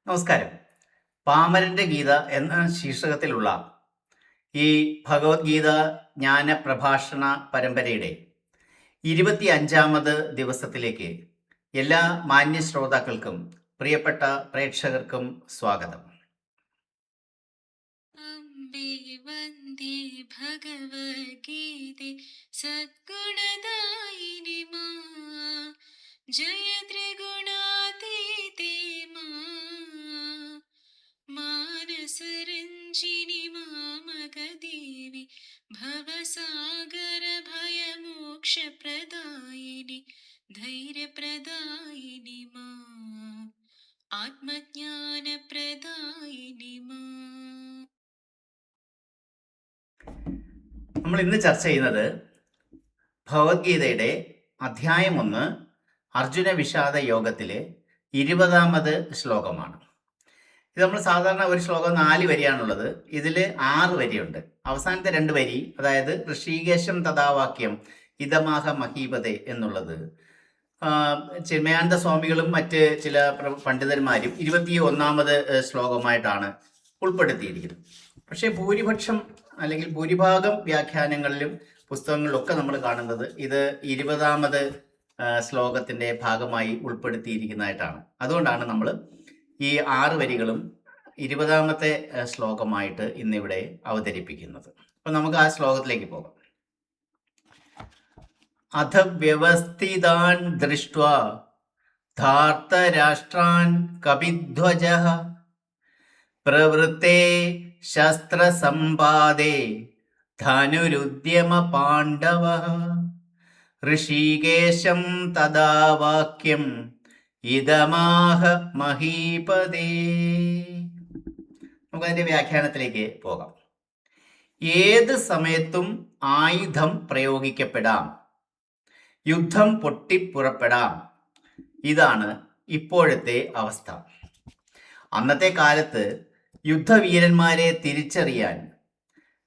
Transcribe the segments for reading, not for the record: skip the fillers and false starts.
നമസ്കാരം. പാമരന്റെ ഗീത എന്ന ശീർഷകത്തിലുള്ള ഈ ഭഗവത്ഗീത ജ്ഞാന പ്രഭാഷണ പരമ്പരയുടെ 25ാമത് ദിവസത്തിലേക്ക് എല്ലാ മാന്യ ശ്രോതാക്കൾക്കും പ്രിയപ്പെട്ട പ്രേക്ഷകർക്കും സ്വാഗതം. അംബേ വന്ദേ ഭഗവദ്ഗീതേ സദ്ഗുണദായിനി മാ ജയ ത്രിഗുണാതീതേ മാ മാനസരഞ്ജിനി മാമകദേവി ഭവസാഗര ഭയമോക്ഷപ്രദായിനി ധൈര്യപ്രദായിനി മാ ആത്മജ്ഞാനപ്രദായിനി മാ. നമ്മൾ ഇന്ന് ചർച്ച ചെയ്യുന്നത് ഭഗവത്ഗീതയുടെ അധ്യായം 1 അർജുന വിഷാദ യോഗത്തിലെ 20ാമത് ശ്ലോകമാണ്. ഇത് നമ്മൾ സാധാരണ ഒരു ശ്ലോകം 4 വരിയാണുള്ളത്. ഇതിൽ 6 വരിയുണ്ട്. അവസാനത്തെ 2 വരി, അതായത് ഋഷികേശം തഥാവാക്യം ഇതമാഹ മഹീപതേ എന്നുള്ളത് ചിന്മയാനന്ദ സ്വാമികളും മറ്റ് ചില പണ്ഡിതന്മാരും 21ാമത് ശ്ലോകമായിട്ടാണ് ഉൾപ്പെടുത്തിയിരിക്കുന്നത്. പക്ഷേ ഭൂരിഭാഗം വ്യാഖ്യാനങ്ങളിലും പുസ്തകങ്ങളിലൊക്കെ നമ്മൾ കാണുന്നത് ഇത് 20ാമത് ശ്ലോകത്തിൻ്റെ ഭാഗമായി ഉൾപ്പെടുത്തിയിരിക്കുന്നതായിട്ടാണ്. അതുകൊണ്ടാണ് നമ്മൾ ഈ 6 വരികളും 20ാമത്തെ ശ്ലോകമായിട്ട് ഇന്നിവിടെ അവതരിപ്പിക്കുന്നത്. അപ്പം നമുക്ക് ആ ശ്ലോകത്തിലേക്ക് പോകാം. അഥ വ്യവസ്ഥിതാൻ ദൃഷ്ട്വാ ധാർത്തരാഷ്ട്രാൻ കപിധ്വജഃ പ്രവൃത്തെ ശസ്ത്രസമ്പാദേ ധനുരുദ്യമ പാണ്ഡവഃ ഋഷികേശം തഥാ വാക്യം ഇദമാഹ മഹീപതേ. നമുക്കതിൻ്റെ വ്യാഖ്യാനത്തിലേക്ക് പോകാം. ഏത് സമയത്തും ആയുധം പ്രയോഗിക്കപ്പെടാം, യുദ്ധം പൊട്ടിപ്പുറപ്പെടാം. ഇതാണ് ഇപ്പോഴത്തെ അവസ്ഥ. അന്നത്തെ കാലത്ത് യുദ്ധവീരന്മാരെ തിരിച്ചറിയാൻ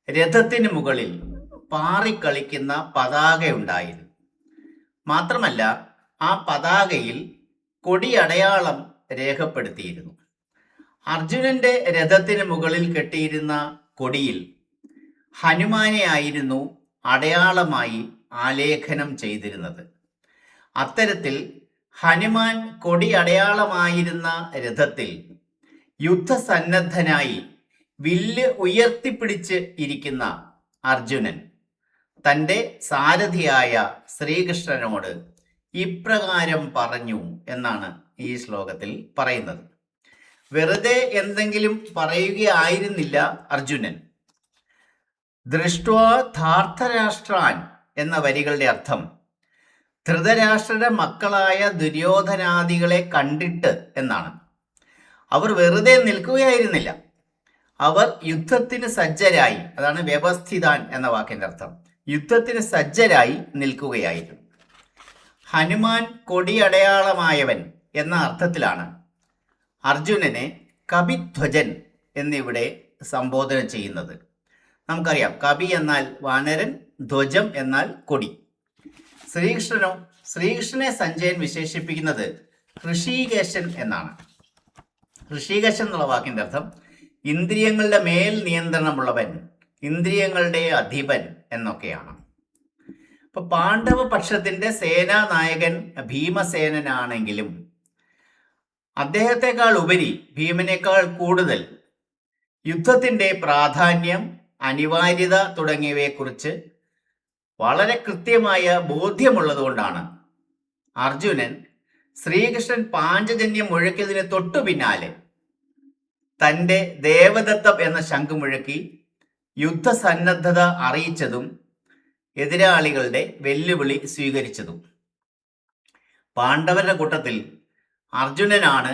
രഥത്തിന് മുകളിൽ പാറിക്കളിക്കുന്ന പതാകയുണ്ടായിരുന്നു. മാത്രമല്ല, ആ പതാകയിൽ കൊടിയടയാളം രേഖപ്പെടുത്തിയിരുന്നു. അർജുനന്റെ രഥത്തിന് മുകളിൽ കെട്ടിയിരുന്ന കൊടിയിൽ ഹനുമാനെയായിരുന്നു അടയാളമായി ആലേഖനം ചെയ്തിരുന്നത്. അത്തരത്തിൽ ഹനുമാൻ കൊടി അടയാളമായിരുന്ന രഥത്തിൽ യുദ്ധസന്നദ്ധനായി വില്ല് ഉയർത്തിപ്പിടിച്ച് ഇരിക്കുന്ന അർജുനൻ തൻ്റെ സാരഥിയായ ശ്രീകൃഷ്ണനോട് ഇപ്രകാരം പറഞ്ഞു എന്നാണ് ഈ ശ്ലോകത്തിൽ പറയുന്നത്. വെറുതെ എന്തെങ്കിലും പറയുകയായിരുന്നില്ല അർജുനൻ. ദൃഷ്ട്വാ ധാർത്തരാഷ്ട്രാൻ എന്ന വരികളുടെ അർത്ഥം ധൃതരാഷ്ട്രരുടെ മക്കളായ ദുര്യോധനാദികളെ കണ്ടിട്ട് എന്നാണ്. അവർ വെറുതെ നിൽക്കുകയായിരുന്നില്ല, അവർ യുദ്ധത്തിന് സജ്ജരായി, അതാണ് വ്യവസ്ഥിതാൻ എന്ന വാക്കിൻ്റെ അർത്ഥം, യുദ്ധത്തിന് സജ്ജരായി നിൽക്കുകയായിരുന്നു. ഹനുമാൻ കൊടിയടയാളമായവൻ എന്ന അർത്ഥത്തിലാണ് അർജുനനെ കപിധ്വജൻ എന്നിവിടെ സംബോധന ചെയ്യുന്നത്. നമുക്കറിയാം, കപി എന്നാൽ വാനരൻ, ധ്വജം എന്നാൽ കൊടി. ശ്രീകൃഷ്ണനെ സഞ്ജയൻ വിശേഷിപ്പിക്കുന്നത് ഋഷികേശൻ എന്നാണ്. ഋഷികേശൻ എന്നുള്ള വാക്കിൻ്റെ അർത്ഥം ഇന്ദ്രിയങ്ങളുടെ മേൽ നിയന്ത്രണമുള്ളവൻ, ഇന്ദ്രിയങ്ങളുടെ അധിപൻ എന്നൊക്കെയാണ്. ഇപ്പൊ പാണ്ഡവ പക്ഷത്തിന്റെ സേനാനായകൻ ഭീമസേനനാണെങ്കിലും അദ്ദേഹത്തെക്കാൾ ഉപരി, ഭീമനേക്കാൾ കൂടുതൽ യുദ്ധത്തിന്റെ പ്രാധാന്യം, അനിവാര്യത തുടങ്ങിയവയെക്കുറിച്ച് വളരെ കൃത്യമായ ബോധ്യമുള്ളതുകൊണ്ടാണ് അർജുനൻ ശ്രീകൃഷ്ണൻ പാഞ്ചജന്യം മുഴക്കിയതിന് തൊട്ടു പിന്നാലെ തൻ്റെ ദേവദത്തം എന്ന ശംഖ് മുഴക്കി യുദ്ധസന്നദ്ധത അറിയിച്ചതും എതിരാളികളുടെ വെല്ലുവിളി സ്വീകരിച്ചതും. പാണ്ഡവരുടെ കൂട്ടത്തിൽ അർജുനനാണ്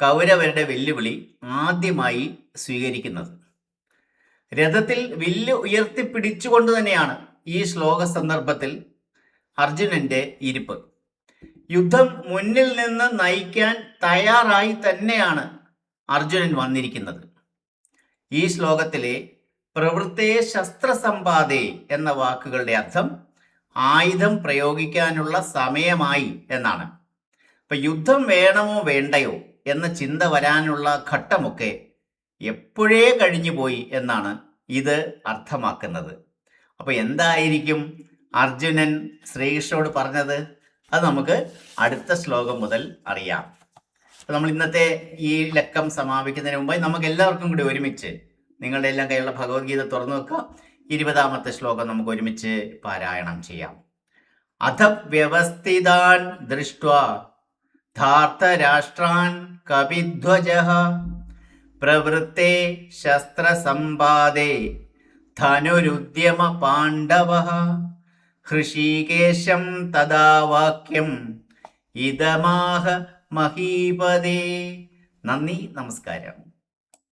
കൗരവരുടെ വെല്ലുവിളി ആദ്യമായി സ്വീകരിക്കുന്നത്. രഥത്തിൽ വില്ല് ഉയർത്തിപ്പിടിച്ചുകൊണ്ട് തന്നെയാണ് ഈ ശ്ലോക സന്ദർഭത്തിൽ അർജുനന്റെ ഇരിപ്പ്. യുദ്ധം മുന്നിൽ നിന്ന് നയിക്കാൻ തയ്യാറായി തന്നെയാണ് അർജുനൻ വന്നിരിക്കുന്നത്. ഈ ശ്ലോകത്തിലെ പ്രവൃത്തേ ശസ്ത്രസമ്പാദേ എന്ന വാക്കുകളുടെ അർത്ഥം ആയുധം പ്രയോഗിക്കാനുള്ള സമയമായി എന്നാണ്. അപ്പൊ യുദ്ധം വേണമോ വേണ്ടയോ എന്ന ചിന്ത വരാനുള്ള ഘട്ടമൊക്കെ എപ്പോഴേ കഴിഞ്ഞു പോയി എന്നാണ് ഇത് അർത്ഥമാക്കുന്നത്. അപ്പോൾ എന്തായിരിക്കും അർജുനൻ ശ്രീകൃഷ്ണനോട് പറഞ്ഞത്? അത് നമുക്ക് അടുത്ത ശ്ലോകം മുതൽ അറിയാം. അപ്പോൾ നമ്മൾ ഇന്നത്തെ ഈ ലക്കം സമാപിക്കുന്നതിന് മുമ്പായി നമുക്ക് എല്ലാവർക്കും കൂടി ഒരുമിച്ച് നിങ്ങളുടെ എല്ലാം കയ്യിലുള്ള ഭഗവത്ഗീത തുറന്നു വെക്കുക. 20ാമത്തെ ശ്ലോകം നമുക്ക് ഒരുമിച്ച് പാരായണം ചെയ്യാം. അധ വ്യവസ്ഥിതാൻ ദൃഷ്ട്വാ ധാർത്തരാഷ്ട്രാൻ കപിധ്വജഃ പ്രവൃത്തെ ശസ്ത്രസമ്പാദേ ധനുരുദ്യമ പാണ്ഡവഃ ഹൃഷീകേശം തദാ വാക്യം ഇദമാഹ മഹീപതേ. നന്ദി, നമസ്കാരം.